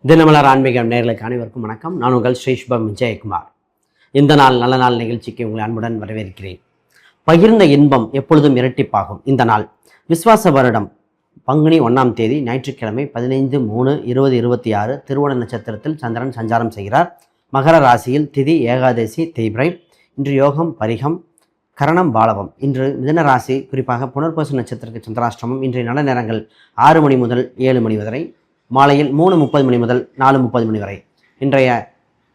தினமலர் ஆன்மீகம் நேயர்களுக்கு அனைவருக்கும் வணக்கம். நான் உங்கள் ஸ்ரீஷ்பம் விஜயகுமார். இந்த நாள் நல்ல நாள் நிகழ்ச்சிக்கு உங்களை அன்புடன் வரவேற்கிறேன். பகிர்ந்த இன்பம் எப்பொழுதும் இரட்டிப்பாகும். இந்த நாள் விஸ்வாச வருடம் பங்குனி 1ஆம் தேதி ஞாயிற்றுக்கிழமை 15/3/2026 திருவோண நட்சத்திரத்தில் சந்திரன் சஞ்சாரம் செய்கிறார். மகர ராசியில் திதி ஏகாதசி தேய்பிரை. இன்று யோகம் பரிகம் கரணம் பாலவம். இன்று மிதுன ராசி குறிப்பாக புனர்பூச நட்சத்திரத்துக்கு சந்திராஷ்டமம். இன்றைய நல்ல நேரங்கள் 6 மணி முதல் 7 மணி வரை, மாலையில் 3:30 மணி முதல் 4:30 மணி வரை. இன்றைய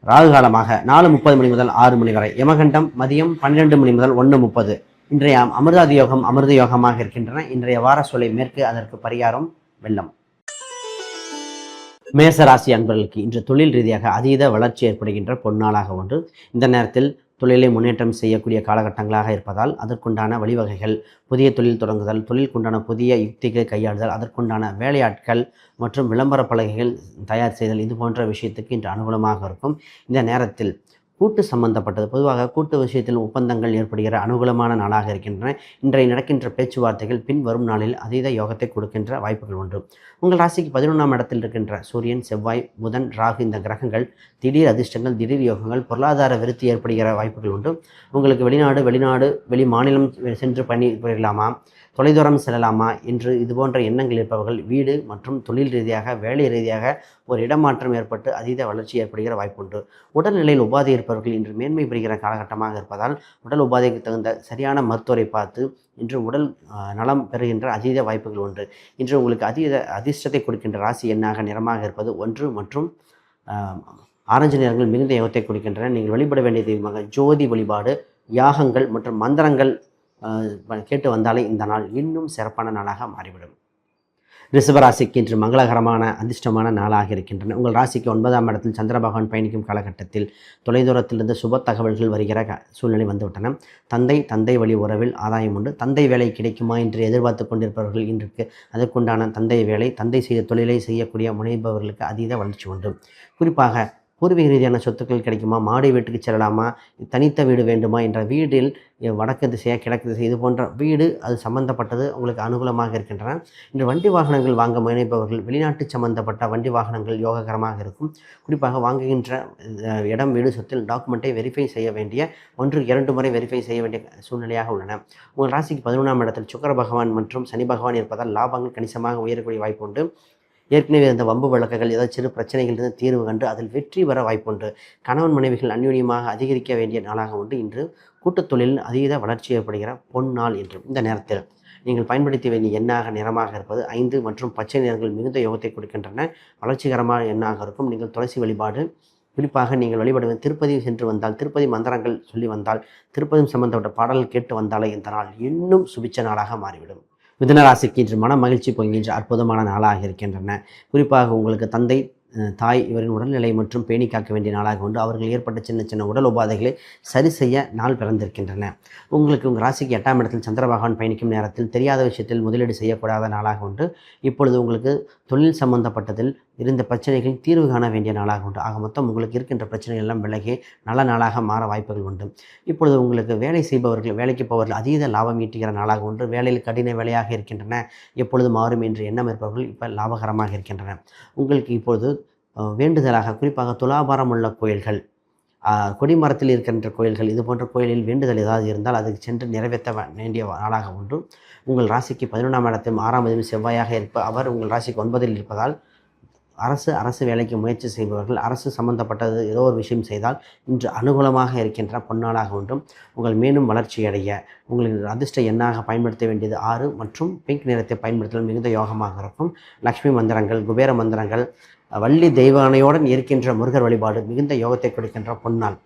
ராகு காலமாக 4:30 மணி முதல் 6 மணி வரை. யமகண்டம் மதியம் 12 மணி முதல் 1:30. இன்றைய அமிர்தாதி யோகம் அமிர்த யோகமாக இருக்கின்றன. இன்றைய வார சூலை மேற்கு, அதற்கு பரிகாரம் வெள்ளம். மேசராசி அன்பர்களுக்கு இன்று தொழில் ரீதியாக அதீத வளர்ச்சி ஏற்படுகின்ற பொன்னாளாக ஒன்று. இந்த நேரத்தில் தொழிலை முன்னேற்றம் செய்யக்கூடிய காலகட்டங்களாக இருப்பதால் அதற்குண்டான வழிவகைகள், புதிய தொழில் தொடங்குதல், தொழிலுக்குண்டான புதிய யுக்திகளை கையாளுதல், அதற்குண்டான வேலையாட்கள் மற்றும் விளம்பர பலகைகள் தயார் செய்தல், இது போன்ற விஷயத்துக்கு இன்று அனுகூலமாக இருக்கும். இந்த நேரத்தில் கூட்டு சம்பந்தப்பட்டது, பொதுவாக கூட்டு விஷயத்தில் ஒப்பந்தங்கள் ஏற்படுகிற அனுகூலமான நாளாக இருக்கின்றன. இன்றைய நடக்கின்ற பேச்சுவார்த்தைகள் பின் வரும் நாளில் அதீத யோகத்தை கொடுக்கின்ற வாய்ப்புகள் உண்டு. உங்கள் ராசிக்கு 11ஆம் இடத்தில் இருக்கின்ற சூரியன், செவ்வாய், புதன், ராகு இந்த கிரகங்கள் திடீர் அதிர்ஷ்டங்கள், திடீர் யோகங்கள், பொருளாதார விருத்தி ஏற்படுகிற வாய்ப்புகள் உண்டு. உங்களுக்கு வெளி மாநிலம் சென்று பண்ணி போயிடலாமா, தொலைதூரம் செல்லலாமா என்று இதுபோன்ற எண்ணங்கள் இருப்பவர்கள் வீடு மற்றும் தொழில் ரீதியாக, வேலை ரீதியாக ஒரு இடமாற்றம் ஏற்பட்டு அதீத வளர்ச்சி ஏற்படுகிற வாய்ப்புண்டு. உடல்நிலையில் உபாதை இருப்பவர்கள் இன்று மேன்மை பெறுகிற காலகட்டமாக இருப்பதால் உடல் உபாதைக்கு தகுந்த சரியான மருத்துவரை பார்த்து இன்று உடல் நலம் பெறுகின்ற அதீத வாய்ப்புகள் உண்டு. இன்று உங்களுக்கு அதீத அதிர்ஷ்டத்தை கொடுக்கின்ற ராசி எண்ணாக நிறமாக இருப்பது 1 மற்றும் ஆரஞ்சு நிறங்கள் மிகுந்த யோகத்தை கொடுக்கின்றன. நீங்கள் வழிபட வேண்டிய தெய்வமாக ஜோதி வழிபாடு, யாகங்கள் மற்றும் மந்திரங்கள் கேட்டு வந்தாலே இந்த நாள் இன்னும் சிறப்பான நாளாக மாறிவிடும். ரிஷபராசிக்கு இன்று மங்களகரமான அதிர்ஷ்டமான நாளாக இருக்கின்றன. உங்கள் ராசிக்கு 9ஆம் இடத்தில் சந்திர பகவான் பயணிக்கும் காலகட்டத்தில் தொலைதூரத்திலிருந்து சுப தகவல்கள் வருகிற சூழ்நிலை வந்துவிட்டன. தந்தை வழி உறவில் ஆதாயம் உண்டு. தந்தை வேலை கிடைக்குமா என்று எதிர்பார்த்து கொண்டிருப்பவர்கள் இன்றைக்கு அதற்குண்டான தந்தை வேலை, தந்தை செய்த தொழிலை செய்யக்கூடிய முனைபவர்களுக்கு அதீத வளர்ச்சி உண்டு. குறிப்பாக பூர்வீக ரீதியான சொத்துக்கள் கிடைக்குமா, மாடி வீட்டுக்கு செல்லலாமா, தனித்த வீடு வேண்டுமா என்ற வீட்டில் வடக்கு திசையாக கிழக்கு திசை இது போன்ற வீடு அது சம்பந்தப்பட்டது உங்களுக்கு அனுகூலமாக இருக்கின்றன. இன்று வண்டி வாகனங்கள் வாங்க முனைப்பவர்கள் வெளிநாட்டு சம்பந்தப்பட்ட வண்டி வாகனங்கள் யோககரமாக இருக்கும். குறிப்பாக வாங்குகின்ற இடம், வீடு, சொத்தில் டாக்குமெண்ட்டை வெரிஃபை செய்ய வேண்டிய 1-2 முறை வெரிஃபை செய்ய வேண்டிய சூழ்நிலையாக உள்ளன. உங்கள் ராசிக்கு 11ஆம் இடத்தில் சுக்கிர பகவான் மற்றும் சனி பகவான் இருப்பதால் லாபங்கள் கணிசமாக உயரக்கூடிய வாய்ப்பு உண்டு. ஏற்கனவே இருந்த வம்பு வழக்குகள், ஏதாவது சிறு பிரச்சனைகளிலிருந்து தீர்வு கண்டு அதில் வெற்றி வர வாய்ப்புண்டு. கணவன் மனைவிகள் அந்யோன்யமாக அதிகரிக்க வேண்டிய நாளாக உண்டு. இன்று கூட்டுத் தொழிலில் அதீத வளர்ச்சி ஏற்படுகிற பொன்னாள் என்று. இந்த நேரத்தில் நீங்கள் பயன்படுத்த வேண்டிய எண்ணாக நிறமாக இருப்பது 5 மற்றும் பச்சை நிறங்கள் மிகுந்த யோகத்தை கொடுக்கின்றன. வளர்ச்சிகரமான எண்ணாக இருக்கும். நீங்கள் துளசி வழிபாடு, குறிப்பாக நீங்கள் வழிபடுவது திருப்பதி சென்று வந்தால், திருப்பதி மந்திரங்கள் சொல்லி வந்தால், திருப்பதி சம்பந்தப்பட்ட பாடல்கள் கேட்டு வந்தாலே இந்த நாள் இன்னும் சுபிச்ச நாளாக மாறிவிடும். மிதுனராசிக்கு இன்று மன மகிழ்ச்சி பொங்குகின்ற அற்புதமான நாளாக இருக்கின்றன. குறிப்பாக உங்களுக்கு தந்தை, தாய் இவரின் உடல்நிலை மற்றும் பேணி காக்க வேண்டிய நாளாக உண்டு. அவர்கள் ஏற்பட்ட சின்ன சின்ன உடல் உபாதைகளை சரி செய்ய நாள் பிறந்திருக்கின்றன. உங்களுக்கு உங்கள் ராசிக்கு 8ஆம் இடத்தில் சந்திர பகவான் பயணிக்கும் நேரத்தில் தெரியாத விஷயத்தில் முதலீடு செய்யக்கூடாத நாளாக உண்டு. இப்பொழுது உங்களுக்கு தொழில் சம்பந்தப்பட்டதில் இருந்த பிரச்சனைகளில் தீர்வு காண வேண்டிய நாளாக உண்டு. ஆக மொத்தம் உங்களுக்கு இருக்கின்ற பிரச்சனைகள் எல்லாம் விலகி நல்ல நாளாக மாற வாய்ப்புகள் உண்டு. இப்பொழுது உங்களுக்கு வேலை செய்பவர்கள், வேலைக்கு போவர்கள் அதீத லாபம் ஈட்டுகிற நாளாக உண்டு. வேலையில் கடின வேலையாக இருக்கின்றன, எப்பொழுது மாறும் என்று எண்ணம் இருப்பவர்கள் இப்போ லாபகரமாக இருக்கின்றன. உங்களுக்கு இப்பொழுது வேண்டுதலாக குறிப்பாக துலாபாரம் உள்ள கோயில்கள், கொடிமரத்தில் இருக்கின்ற கோயில்கள், இது போன்ற கோயிலில் வேண்டுதல் ஏதாவது இருந்தால் அதுக்கு சென்று நிறைவேற்ற வேண்டிய நாளாக உண்டு. உங்கள் ராசிக்கு 11ஆம் இடத்தில் 6ஆம் அதிபதி செவ்வாயாக அவர் உங்கள் ராசிக்கு 9இல் இருப்பதால் அரசு வேலைக்கு முயற்சி செய்பவர்கள், அரசு சம்பந்தப்பட்டது ஏதோ ஒரு விஷயம் செய்தால் இன்று அனுகூலமாக இருக்கின்ற பொன்னாளாக உண்டும். உங்கள் மேலும் வளர்ச்சி அடைய உங்களுக்கு அதிர்ஷ்ட எண்ணாக பயன்படுத்த வேண்டியது 6 மற்றும் பிங்க் நிறத்தை பயன்படுத்தல் மிகுந்த யோகமாக இருக்கும். லக்ஷ்மி மந்திரங்கள், குபேர மந்திரங்கள், வள்ளி தெய்வானையுடன் இருக்கின்ற முருகர் வழிபாடு மிகுந்த யோகத்தை கொடுக்கின்ற பொன்னாள்.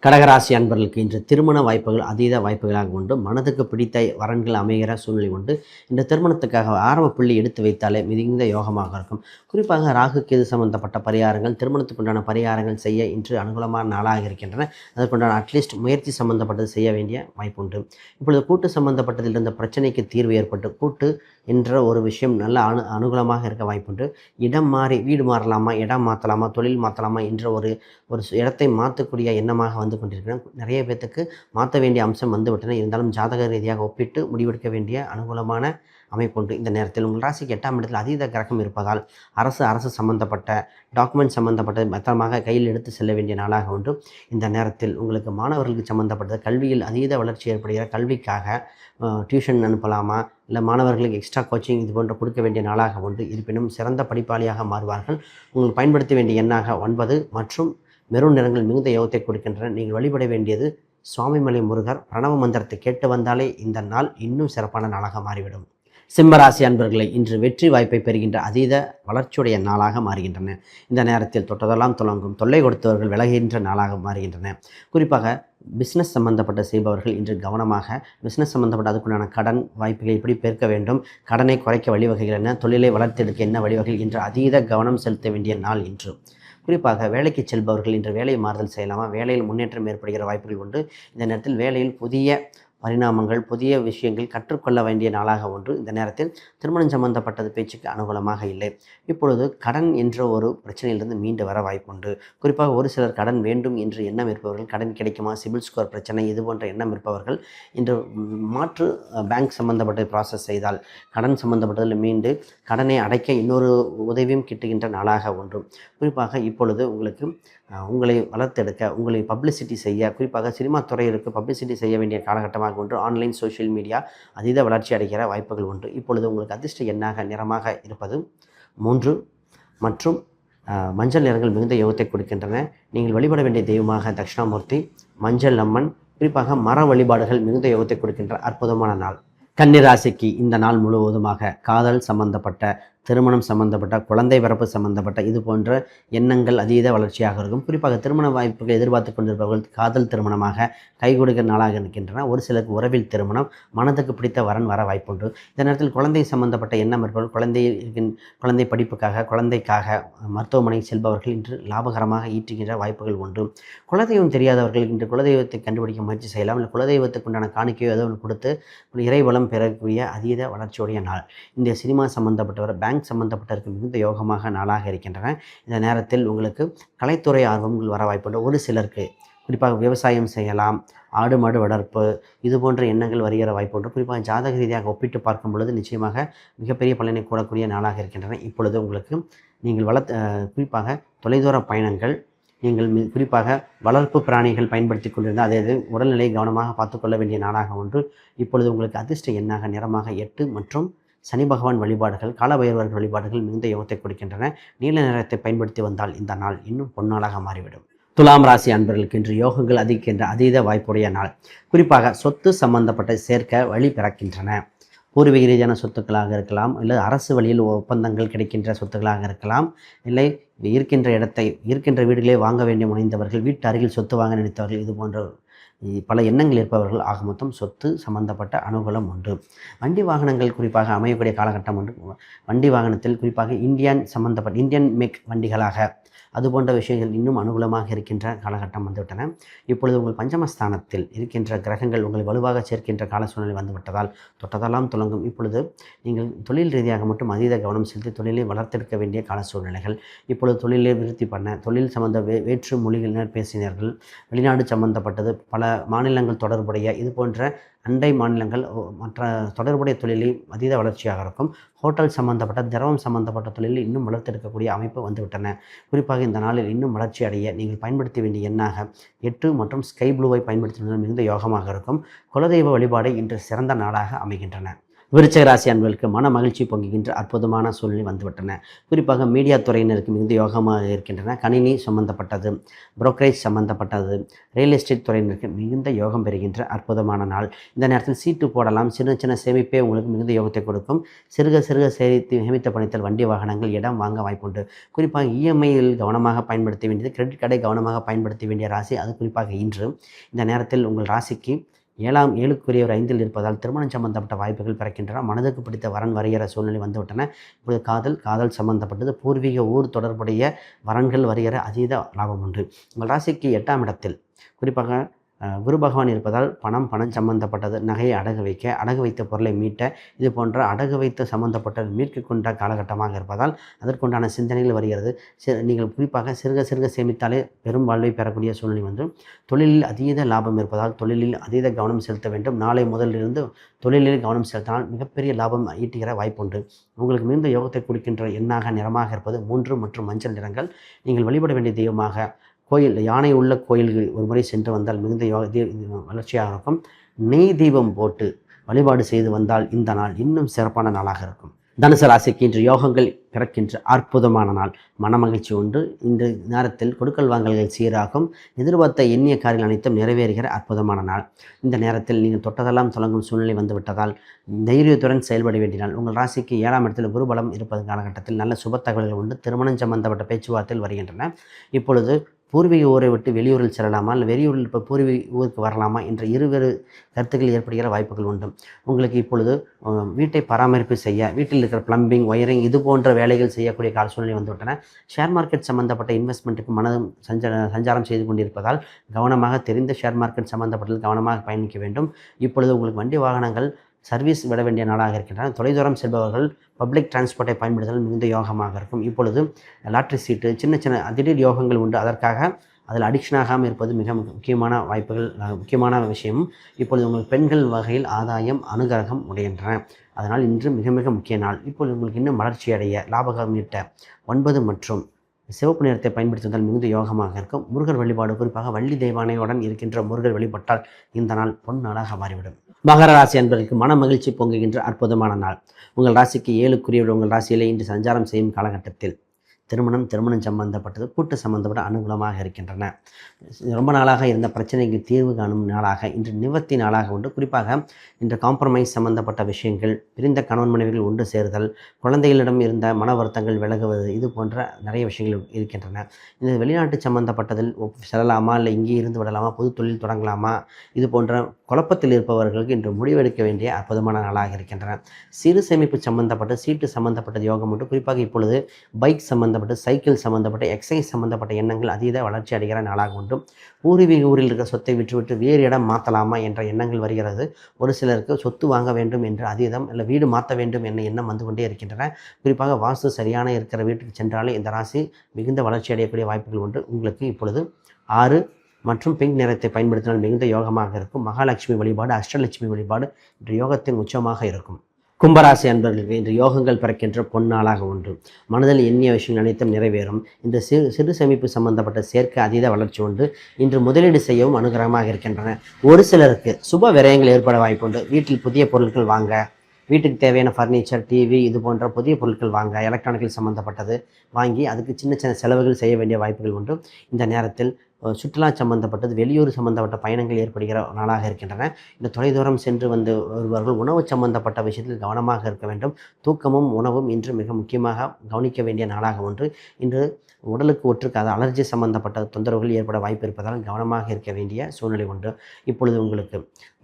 கடகராசி அன்பர்களுக்கு இன்று திருமண வாய்ப்புகள் அதீத வாய்ப்புகளாக உண்டு. மனதுக்கு பிடித்த வரன்கள் அமைகிற சூழ்நிலை உண்டு. இந்த திருமணத்துக்காக ஆரம்ப புள்ளி எடுத்து வைத்தாலே மிகுந்த யோகமாக இருக்கும். குறிப்பாக ராகு கேது சம்பந்தப்பட்ட பரிகாரங்கள், திருமணத்துக்குண்டான பரிகாரங்கள் செய்ய இன்று அனுகூலமான நாளாக இருக்கின்றன. அதற்குண்டான அட்லீஸ்ட் முயற்சி சம்பந்தப்பட்டது செய்ய வேண்டிய வாய்ப்பு உண்டு. இப்பொழுது கூட்டு சம்பந்தப்பட்டதில் இருந்த பிரச்சனைக்கு தீர்வு ஏற்பட்டு கூட்டு என்ற ஒரு விஷயம் நல்ல அனுகூலமாக இருக்க வாய்ப்புண்டு. இடம் மாறி வீடு மாறலாமா, இடம் மாற்றலாமா, தொழில் மாற்றலாமா என்ற ஒரு இடத்தை மாற்றக்கூடிய எண்ணமாக வந்து கொண்டிருக்கிறேன். நிறைய பேர்த்துக்கு மாற்ற வேண்டிய அம்சம் வந்துவிட்டன. இருந்தாலும் ஜாதக ரீதியாக ஒப்பிட்டு முடிவெடுக்க வேண்டிய அனுகூலமான அமைப்புண்டு. இந்த நேரத்தில் உங்கள் ராசிக்கு 8ஆம் இடத்தில் அதீத கிரகம் இருப்பதால் அரசு சம்பந்தப்பட்ட டாக்குமெண்ட் சம்பந்தப்பட்ட பத்திரமாக கையில் எடுத்து செல்ல வேண்டிய நாளாக உண்டு. இந்த நேரத்தில் உங்களுக்கு மாணவர்களுக்கு சம்பந்தப்பட்ட கல்வியில் அதீத வளர்ச்சி ஏற்படுகிற கல்விக்காக டியூஷன் அனுப்பலாமா, இல்லை மாணவர்களுக்கு எக்ஸ்ட்ரா கோச்சிங் இது போன்ற கொடுக்க வேண்டிய நாளாக உண்டு. இருப்பினும் சிறந்த படிப்பாளியாக மாறுவார்கள். உங்களுக்கு பயன்படுத்த வேண்டிய எண்ணாக 9 மற்றும் மெரூன் நிறங்கள் மிகுந்த யோகத்தை கொடுக்கின்றன. நீங்கள் வழிபட வேண்டியது சுவாமிமலை முருகர். பிரணவ மந்திரத்தை கேட்டு வந்தாலே இந்த நாள் இன்னும் சிறப்பான நாளாக மாறிவிடும். சிம்மராசி அன்பர்களை இன்று வெற்றி வாய்ப்பை பெறுகின்ற அதீத வளர்ச்சியுடைய நாளாக மாறுகின்றன. இந்த நேரத்தில் தொட்டதெல்லாம் துலங்கும், தொல்லை கொடுத்தவர்கள் விலகுகின்ற நாளாக மாறுகின்றன. குறிப்பாக பிஸ்னஸ் சம்பந்தப்பட்ட செய்பவர்கள் இன்று கவனமாக பிஸ்னஸ் சம்பந்தப்பட்ட அதுக்குண்டான கடன் வாய்ப்புகளை எப்படி பெருக்க வேண்டும், கடனை குறைக்க வழிவகைகள் என்ன, தொழிலை வளர்த்தெடுக்க என்ன வழிவகைகள் என்று அதீத கவனம் செலுத்த வேண்டிய நாள் இன்று. குறிப்பாக வேலைக்கு செல்பவர்கள் இன்று வேலை மாறுதல் செய்யலாமா, வேலையில் முன்னேற்றம் ஏற்படுகிற வாய்ப்புகள் உண்டு. இந்த நேரத்தில் வேலையில் புதிய பரிணாமங்கள், புதிய விஷயங்கள் கற்றுக்கொள்ள வேண்டிய நாளாக ஒன்று. இந்த நேரத்தில் திருமணம் சம்பந்தப்பட்டது பேச்சுக்கு அனுகூலமாக இல்லை. இப்பொழுது கடன் என்ற ஒரு பிரச்சனையிலிருந்து மீண்டு வர வாய்ப்புண்டு. குறிப்பாக ஒரு சிலர் கடன் வேண்டும் என்று எண்ணம் இருப்பவர்கள், கடன் கிடைக்குமா, சிபில் ஸ்கோர் பிரச்சனை இது போன்ற எண்ணம் இருப்பவர்கள் இன்று மாற்று பேங்க் சம்பந்தப்பட்ட ப்ராசஸ் செய்தால் கடன் சம்பந்தப்பட்டதில் மீண்டு கடனை அடைக்க இன்னொரு உதவியும் கிட்டுகின்ற நாளாக ஒன்று. குறிப்பாக இப்பொழுது உங்களுக்கு உங்களை வளர்த்தெடுக்க, உங்களை பப்ளிசிட்டி செய்ய, குறிப்பாக சினிமா துறையிற்கு பப்ளிசிட்டி செய்ய வேண்டிய காலகட்டமாக ஒன்று. ஆன்லைன் சோஷியல் மீடியா அதீத வளர்ச்சி அடைகிற வாய்ப்புகள் உண்டு. இப்பொழுது உங்களுக்கு அதிர்ஷ்ட எண்ணாக நிறமாக இருப்பது 3 மற்றும் மஞ்சள் நிறங்கள் மிகுந்த யோகத்தை கொடுக்கின்றன. நீங்கள் வழிபட வேண்டிய தெய்வமாக தட்சிணாமூர்த்தி, மஞ்சள் அம்மன், குறிப்பாக மர வழிபாடுகள் மிகுந்த யோகத்தை கொடுக்கின்ற அற்புதமான நாள். கன்னிராசிக்கு இந்த நாள் முழுவதுமாக காதல் சம்பந்தப்பட்ட, திருமணம் சம்பந்தப்பட்ட, குழந்தை பிறப்பு சம்பந்தப்பட்ட இது போன்ற எண்ணங்கள் அதீத வளர்ச்சியாக இருக்கும். குறிப்பாக திருமண வாய்ப்புகள் எதிர்பார்த்து கொண்டிருப்பவர்கள் காதல் திருமணமாக கை கொடுக்கிற நாளாக இருக்கின்றன. ஒரு சிலருக்கு உறவில் திருமணம், மனதுக்கு பிடித்த வரன் வர வாய்ப்புண்டு. இந்த நேரத்தில் குழந்தை சம்பந்தப்பட்ட எண்ணம் இருப்பவர்கள் குழந்தை படிப்புக்காக, குழந்தைக்காக மருத்துவமனை செல்பவர்கள் இன்று லாபகரமாக ஈட்டுகின்ற வாய்ப்புகள் உண்டு. குலதெய்வம் தெரியாதவர்கள் இன்று குலதெய்வத்தை கண்டுபிடிக்க முயற்சி செய்யலாம். இல்லை குலதெய்வத்துக்கு உண்டான காணிக்கையோ ஏதோ ஒன்று கொடுத்து இறைவளம் பெறக்கூடிய அதீத வளர்ச்சியுடைய நாள். இந்த சினிமா சம்பந்தப்பட்டவர், பேங்க் சம்பந்தப்பட்டவருக்கு மிகுந்த யோகமாக நாளாக இருக்கின்றன. இந்த நேரத்தில் உங்களுக்கு கலைத்துறை ஆர்வங்கள் வர வாய்ப்புண்டு. ஒரு சிலருக்கு குறிப்பாக விவசாயம் செய்யலாம், ஆடு மாடு வளர்ப்பு இது போன்ற எண்ணங்கள் வருகிற வாய்ப்புண்டு. குறிப்பாக ஜாதக ரீதியாக ஒப்பிட்டு பார்க்கும் பொழுது நிச்சயமாக மிகப்பெரிய பலனை கூடக்கூடிய நாளாக இருக்கின்றன. இப்பொழுது உங்களுக்கு நீங்கள் குறிப்பாக தொலைதூர பயணங்கள், நீங்கள் குறிப்பாக வளர்ப்பு பிராணிகள் பயன்படுத்தி கொண்டிருந்தால் அதே உடல்நிலையை கவனமாக பார்த்துக்கொள்ள வேண்டிய நாளாக ஒன்று. இப்பொழுது உங்களுக்கு அதிர்ஷ்ட எண்ணாக நிறமாக 8 மற்றும் சனி பகவான் வழிபாடுகள், காலபைரவர் வழிபாடுகள் மிகுந்த யோகத்தை கொடுக்கின்றன. நீல நிறத்தை பயன்படுத்தி வந்தால் இந்த நாள் இன்னும் பொன்னாளாக மாறிவிடும். துலாம் ராசி அன்பர்களுக்கு இன்று யோகங்கள் அதிகின்ற அதீத வாய்ப்புடைய நாள். குறிப்பாக சொத்து சம்பந்தப்பட்ட சேர்க்க வழி பிறக்கின்றன. பூர்வீக ரீதியான சொத்துக்களாக இருக்கலாம், இல்லை அரசு வழியில் ஒப்பந்தங்கள் கிடைக்கின்ற சொத்துக்களாக இருக்கலாம், இல்லை இருக்கின்ற வீடுகளே வாங்க வேண்டிய முனைந்தவர்கள், வீட்டு அருகில் சொத்து வாங்க நினைத்தவர்கள், இது போன்ற பல எண்ணங்கள் இருப்பவர்கள் ஆக மொத்தம் சொத்து சம்பந்தப்பட்ட அனுகூலம் உண்டு. வண்டி வாகனங்கள் குறிப்பாக அமையக்கூடிய காலகட்டம் உண்டு. வண்டி வாகனத்தில் குறிப்பாக இந்தியன் மேக் வண்டிகளாக அது போன்ற விஷயங்கள் இன்னும் அனுகூலமாக இருக்கின்ற காலகட்டம் வந்துவிட்டன. இப்பொழுது உங்கள் பஞ்சமஸ்தானத்தில் இருக்கின்ற கிரகங்கள் உங்களை வலுவாக சேர்க்கின்ற கால சூழ்நிலை வந்துவிட்டதால் தொட்டதெல்லாம் துலங்கும். இப்பொழுது நீங்கள் தொழில் ரீதியாக மட்டும் அதீத கவனம் செலுத்தி தொழிலை வளர்த்தெடுக்க வேண்டிய கால சூழ்நிலைகள். இப்பொழுது தொழிலை விருத்தி பண்ண, தொழில் சம்பந்த வேற்று மொழிகளினர் பேசினர்கள், வெளிநாடு சம்பந்தப்பட்டது, பல மாநிலங்கள் தொடர்புடைய இது போன்ற அண்டை மாநிலங்கள் மற்ற தொடர்புடைய தொழிலில் அதீத வளர்ச்சியாக இருக்கும். ஹோட்டல் சம்பந்தப்பட்ட, திரவம் சம்பந்தப்பட்ட தொழிலில் இன்னும் வளர்த்தெடுக்கக்கூடிய அமைப்பு வந்துவிட்டன. குறிப்பாக இந்த நாளில் இன்னும் வளர்ச்சி அடைய நீங்கள் பயன்படுத்த வேண்டிய எண்ணாக 8 மற்றும் ஸ்கை ப்ளூவை பயன்படுத்துவது மிகுந்த யோகமாக இருக்கும். குலதெய்வ வழிபாடு இன்று சிறந்த நாளாக அமைகின்றன. விருச்சிக ராசி அன்பர்களுக்கு மன மகிழ்ச்சி பொங்குகின்ற அற்புதமான சூழ்நிலை வந்துவிட்டன. குறிப்பாக மீடியா துறையினருக்கு மிகுந்த யோகமாக இருக்கின்றன. கணினி சம்பந்தப்பட்டது, புரோக்கரேஜ் சம்பந்தப்பட்டது, ரியல் எஸ்டேட் துறையினருக்கு மிகுந்த யோகம் பெறுகின்ற அற்புதமான நாள். இந்த நேரத்தில் சீட்டு போடலாம். சின்ன சேமிப்பே உங்களுக்கு மிகுந்த யோகத்தை கொடுக்கும். சிறுக சேமித்த பணித்தல், வண்டி வாகனங்கள், இடம் வாங்க வாய்ப்புண்டு. குறிப்பாக இஎம்ஐயில் கவனமாக பயன்படுத்த வேண்டியது, கிரெடிட் கார்டை கவனமாக பயன்படுத்த வேண்டிய ராசி அது குறிப்பாக இன்று. இந்த நேரத்தில் உங்கள் ராசிக்கு 7க்குரியவர் 5இல் இருப்பதால் திருமணம் சம்பந்தப்பட்ட வாய்ப்புகள் பிறக்கின்றன. மனதுக்கு பிடித்த வரன் வருகிற சூழ்நிலை வந்துவிட்டன. இப்பொழுது காதல் சம்பந்தப்பட்டது, பூர்வீக ஊர் தொடர்புடைய வரன்கள் வருகிற அதீத லாபம் உண்டு. உங்கள் ராசிக்கு 8ஆம் இடத்தில் குறிப்பாக குரு பகவான் இருப்பதால் பணம் சம்பந்தப்பட்டது, நகையை அடகு வைக்க, அடகு வைத்த பொருளை மீட்ட, இது போன்ற அடகு வைத்து சம்பந்தப்பட்ட மீட்கொண்ட காலகட்டமாக இருப்பதால் அதற்குண்டான சிந்தனைகள் வருகிறது. நீங்கள் குறிப்பாக சிறுக சிறுக சேமித்தாலே பெரும் வாழ்வை பெறக்கூடிய சூழ்நிலை வந்து தொழிலில் அதீத லாபம் இருப்பதால் தொழிலில் அதீத கவனம் செலுத்த வேண்டும். நாளை முதலிலிருந்து தொழிலில் கவனம் செலுத்தினால் மிகப்பெரிய லாபம் ஈட்டுகிற வாய்ப்புண்டு. உங்களுக்கு மிகுந்த யோகத்தை கொடுக்கின்ற எண்ணாக நிறமாக இருப்பது 3 மற்றும் மஞ்சள் நிறங்கள். நீங்கள் வழிபட வேண்டிய தெய்வமாக கோயில், யானை உள்ள கோயில்கள் ஒரு முறை சென்று வந்தால் மிகுந்த வளர்ச்சியாக இருக்கும். நெய் தீபம் போட்டு வழிபாடு செய்து வந்தால் இந்த நாள் இன்னும் சிறப்பான நாளாக இருக்கும். தனுசு ராசிக்கு இன்று யோகங்கள் பிறக்கின்ற அற்புதமான நாள். மனமகிழ்ச்சி உண்டு. இந்த நேரத்தில் கொடுக்கல் வாங்கல்கள் சீராகும். எதிர்பார்த்த எண்ணிய காரியங்கள் அனைத்தும் நிறைவேறுகிற அற்புதமான நாள். இந்த நேரத்தில் நீங்கள் தொட்டதெல்லாம் தொடங்கும் சூழ்நிலை வந்துவிட்டதால் தைரியத்துடன் செயல்பட வேண்டினால். உங்கள் ராசிக்கு 7ஆம் இடத்தில் குருபலம் இருப்பது காலகட்டத்தில் நல்ல சுப தகவல்கள் உண்டு. திருமணம் சம்பந்தப்பட்ட பேச்சுவார்த்தைகள் வருகின்றன. இப்பொழுது பூர்வீக ஊரை விட்டு வெளியூரில் செல்லலாமா, இல்லை வெளியூரில் இப்போ பூர்வீக ஊருக்கு வரலாமா என்ற இருவேறு கருத்துக்கள் ஏற்படுகிற வாய்ப்புகள் உண்டு. உங்களுக்கு இப்பொழுது வீட்டை பராமரிப்பு செய்ய, வீட்டில் இருக்கிற பிளம்பிங், ஒயரிங் இது போன்ற வேலைகள் செய்யக்கூடிய கால சூழ்நிலை வந்துவிட்டன. ஷேர் மார்க்கெட் சம்பந்தப்பட்ட இன்வெஸ்ட்மெண்ட்டுக்கு மனதும் சஞ்சாரம் செய்து கொண்டிருப்பதால் கவனமாக, தெரிந்த ஷேர் மார்க்கெட் சம்பந்தப்பட்டதில் கவனமாக பயணிக்க வேண்டும். இப்பொழுது உங்களுக்கு வண்டி வாகனங்கள் சர்வீஸ் விட வேண்டிய நாளாக இருக்கின்றன. தொலைதூரம் செல்பவர்கள் பப்ளிக் டிரான்ஸ்போர்ட்டை பயன்படுத்துதல் மிகுந்த யோகமாக இருக்கும். இப்பொழுது லாட்ரி சீட்டு, சின்ன சின்ன திடீர் யோகங்கள் உண்டு. அதற்காக அதில் அடிக்ஷனாகாமல் இருப்பது மிக முக்கியமான வாய்ப்புகள், முக்கியமான விஷயம். இப்பொழுது உங்களுக்கு பெண்கள் வகையில் ஆதாயம், அனுகிரகம் உடைகின்றன. அதனால் இன்று மிக மிக முக்கிய நாள். இப்பொழுது உங்களுக்கு இன்னும் வளர்ச்சி அடைய லாபகம் ஈட்ட 9 மற்றும் சிவப்பு நிறத்தை பயன்படுத்துவதால் மிகுந்த யோகமாக இருக்கும். முருகர் வழிபாடு, குறிப்பாக வள்ளி தெய்வானையுடன் இருக்கின்ற முருகர் வழிபட்டால் இந்த நாள் பொன் நாளாக மாறிவிடும். மகர ராசி அன்பர்களுக்கு மன மகிழ்ச்சி பொங்குகின்ற அற்புதமான நாள். உங்கள் ராசிக்கு 7க்குரியவர் உங்கள் ராசியிலே இன்று சஞ்சாரம் செய்யும் காலகட்டத்தில் திருமணம் சம்பந்தப்பட்டது, கூட்டு சம்பந்தப்பட்ட அனுகூலமாக இருக்கின்றன. ரொம்ப நாளாக இருந்த பிரச்சனைக்கு தீர்வு காணும் நாளாக இன்று நிவர்த்தி நாளாக உண்டு. குறிப்பாக இன்று காம்ப்ரமைஸ் சம்பந்தப்பட்ட விஷயங்கள், பிரிந்த கணவன் மனைவிகள் ஒன்று சேருதல், குழந்தைகளிடம் இருந்த மன வருத்தங்கள் விலகுவது, இது போன்ற நிறைய விஷயங்கள் இருக்கின்றன. இந்த வெளிநாட்டு சம்பந்தப்பட்டதில் செல்லலாமா, இல்லை இங்கே இருந்து விடலாமா, பொது தொழில் தொடங்கலாமா, இது போன்ற குழப்பத்தில் இருப்பவர்களுக்கு இன்று முடிவெடுக்க வேண்டிய அற்புதமான நாளாக இருக்கின்றன. சிறு சேமிப்பு சம்பந்தப்பட்ட, சீட்டு சம்பந்தப்பட்ட யோகம் உண்டு. குறிப்பாக இப்பொழுது பைக் சம்பந்தப்பட்ட, சைக்கிள் சம்பந்தப்பட்ட, எக்ஸசைஸ் சம்பந்தப்பட்ட எண்ணங்கள் அதீத வளர்ச்சி அடைகிற நாளாக உண்டு. பூர்வீக ஊரில் இருக்கிற சொத்தை விட்டுவிட்டு வேறு இடம் மாற்றலாமா என்ற எண்ணங்கள் வருகிறது. ஒரு சிலருக்கு சொத்து வாங்க வேண்டும் என்று அதீதம், இல்லை வீடு மாற்ற வேண்டும் என்ற எண்ணம் வந்து கொண்டே இருக்கின்றன. குறிப்பாக வாஸ்து சரியான இருக்கிற வீட்டுக்கு சென்றாலே இந்த ராசி மிகுந்த வளர்ச்சி அடையக்கூடிய வாய்ப்புகள் உண்டு. உங்களுக்கு இப்பொழுது 6 மற்றும் பிங்க் நிறத்தை பயன்படுத்தினால் மிகுந்த யோகமாக இருக்கும். மகாலட்சுமி வழிபாடு, அஷ்டலட்சுமி வழிபாடு இன்று யோகத்தின் உச்சமாக இருக்கும். கும்பராசி அன்பர்களுக்கு இன்று யோகங்கள் பிறக்கின்ற பொன்னாளாக உண்டு. மனதில் எண்ணிய விஷயங்கள் அனைத்தும் நிறைவேறும். இந்த சிறு சேமிப்பு சம்பந்தப்பட்ட சேர்க்கை அதீத வளர்ச்சி உண்டு. இன்று முதலீடு செய்யவும் அனுகிரகமாக இருக்கின்றன. ஒரு சிலருக்கு சுப விரயங்கள் ஏற்பட வாய்ப்புண்டு. வீட்டில் புதிய பொருட்கள் வாங்க, வீட்டுக்கு தேவையான ஃபர்னிச்சர், டிவி இது போன்ற புதிய பொருட்கள் வாங்க, எலக்ட்ரானிக்கல் சம்மந்தப்பட்டது வாங்கி அதுக்கு சின்ன சின்ன செலவுகள் செய்ய வேண்டிய வாய்ப்புகள் உண்டு. இந்த நேரத்தில் சுற்றுலா சம்பந்தப்பட்டது, வெளியூர் சம்பந்தப்பட்ட பயணங்கள் ஏற்படுகிற நாளாக இருக்கின்றன. இந்த தொலைதூரம் சென்று வந்து வருபவர்கள் உணவு சம்பந்தப்பட்ட விஷயத்தில் கவனமாக இருக்க வேண்டும். தூக்கமும் உணவும் இன்று மிக முக்கியமாக கவனிக்க வேண்டிய நாளாக ஒன்று. இன்று உடலுக்கு ஒற்றுக்காத அலர்ஜி சம்பந்தப்பட்ட தொந்தரவுகள் ஏற்பட வாய்ப்பு இருப்பதால் கவனமாக இருக்க வேண்டிய சூழ்நிலை உண்டு. இப்பொழுது உங்களுக்கு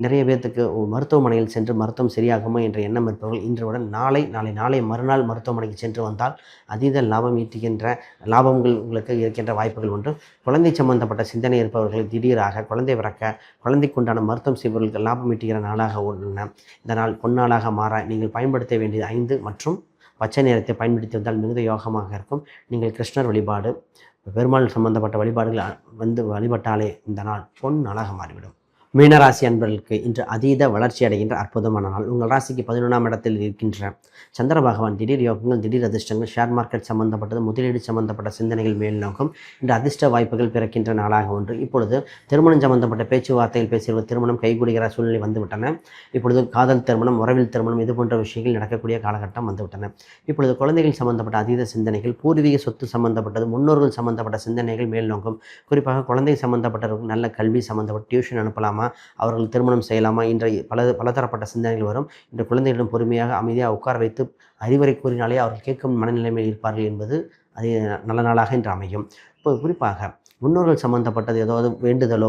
நிறைய பேர்த்துக்கு மருத்துவமனையில் சென்று மருத்துவம் சரியாகுமா என்ற எண்ணம் இருப்பவர்கள் இன்றுடன் நாளை மறுநாள் மருத்துவமனைக்கு சென்று வந்தால் அதீத லாபம் ஈட்டுகின்ற லாபங்கள் உங்களுக்கு இருக்கின்ற வாய்ப்புகள் உண்டு. குழந்தை சம்பந்தப்பட்ட சிந்தனை இருப்பவர்கள் திடீராக குழந்தை பிறக்க, குழந்தைக்குண்டான மருத்துவம் செய்பவர்களுக்கு லாபம் ஈட்டுகிற நாளாக உள்ளன. இந்த நாள் பொன்னாளாக மாற நீங்கள் பயன்படுத்த வேண்டியது 5 மற்றும் பச்சை நிறத்தை பயன்படுத்தி வந்தால் மிகுந்த யோகமாக இருக்கும். நீங்கள் கிருஷ்ணர் வழிபாடு, பெருமாள் சம்பந்தப்பட்ட வழிபாடுகள் வந்து வழிபட்டாலே இந்த நாள் பொன் நாளாக மாறிவிடும். மீனராசி அன்பர்களுக்கு இன்று அதீத வளர்ச்சி அடைகின்ற அற்புதமான நாள். உங்கள் ராசிக்கு 11ஆம் இடத்தில் இருக்கின்ற சந்திர பகவான் திடீர் யோகங்கள், திடீர் அதிர்ஷ்டங்கள், ஷேர் மார்க்கெட் சம்பந்தப்பட்டது, முதலீடு சம்பந்தப்பட்ட சிந்தனைகள் மேல் நோக்கம் இன்று அதிர்ஷ்ட வாய்ப்புகள் பிறக்கின்ற நாளாக ஒன்று. இப்பொழுது திருமணம் சம்பந்தப்பட்ட பேச்சுவார்த்தையில் பேசிய திருமணம் கைகூடுகிற சூழ்நிலை வந்துவிட்டன. இப்பொழுது காதல் திருமணம், உறவில் திருமணம் இது போன்ற விஷயங்கள் நடக்கக்கூடிய காலகட்டம் வந்துவிட்டன. இப்பொழுது குழந்தைகள் சம்பந்தப்பட்ட அதீத சிந்தனைகள், பூர்வீக சொத்து சம்பந்தப்பட்டது, முன்னோர்கள் சம்பந்தப்பட்ட சிந்தனைகள் மேல் நோக்கம். குறிப்பாக குழந்தை சம்பந்தப்பட்டவர்கள் நல்ல கல்வி சம்பந்தப்பட்ட டியூஷன் அனுப்பலாமா, அவர்கள் திருமணம் செய்யலாமா என்ற பலதரப்பட்ட சிந்தனைகள் வரும். இந்த குழந்தைகளிடம் பொறுமையாக அமைதியாக உட்கார வைத்து அறிவுரை கூறினாலே அவர்கள் கேட்கும் மனநிலைமையில் இருப்பார்கள் என்பது அது நல்ல நாளாக இன்று அமையும். இப்போ குறிப்பாக முன்னோர்கள் சம்பந்தப்பட்டது ஏதாவது வேண்டுதலோ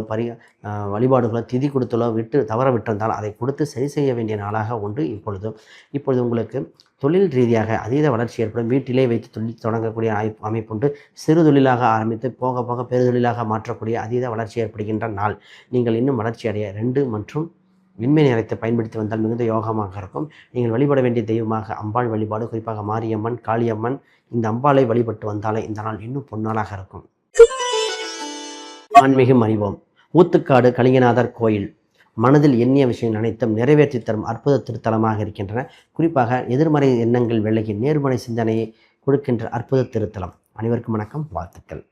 வழிபாடுகளோ திதி கொடுத்தலோ தவற விட்டிருந்தால் அதை கொடுத்து சரி செய்ய வேண்டிய நாளாக உண்டு. இப்பொழுது உங்களுக்கு தொழில் ரீதியாக அதீத வளர்ச்சி ஏற்படும். வீட்டிலே வைத்து தொழில் தொடங்கக்கூடிய அமைப்புண்டு. சிறு தொழிலாக ஆரம்பித்து போக போக பெருதொழிலாக மாற்றக்கூடிய அதீத வளர்ச்சி ஏற்படுகின்ற நாள். நீங்கள் இன்னும் வளர்ச்சி அடைய 2 மற்றும் விண்மை நேரத்தை பயன்படுத்தி வந்தால் மிகுந்த யோகமாக இருக்கும். நீங்கள் வழிபட வேண்டிய தெய்வமாக அம்பாள் வழிபாடு, குறிப்பாக மாரியம்மன், காளியம்மன், இந்த அம்பாளை வழிபட்டு வந்தாலே இந்த நாள் இன்னும் பொன்னாளாக இருக்கும். ஆன்மீகம் அறிவோம். ஊத்துக்காடு கலிங்கநாதர் கோயில் மனதில் எண்ணிய விஷயங்கள் அனைத்தும் நிறைவேற்றி தரும் அற்புத திருத்தலமாக இருக்கின்றன. குறிப்பாக எதிர்மறை எண்ணங்கள் விலகி நேர்மறை சிந்தனையை கொடுக்கின்ற அற்புத திருத்தலம். அனைவருக்கும் வணக்கம், வாழ்த்துக்கள்.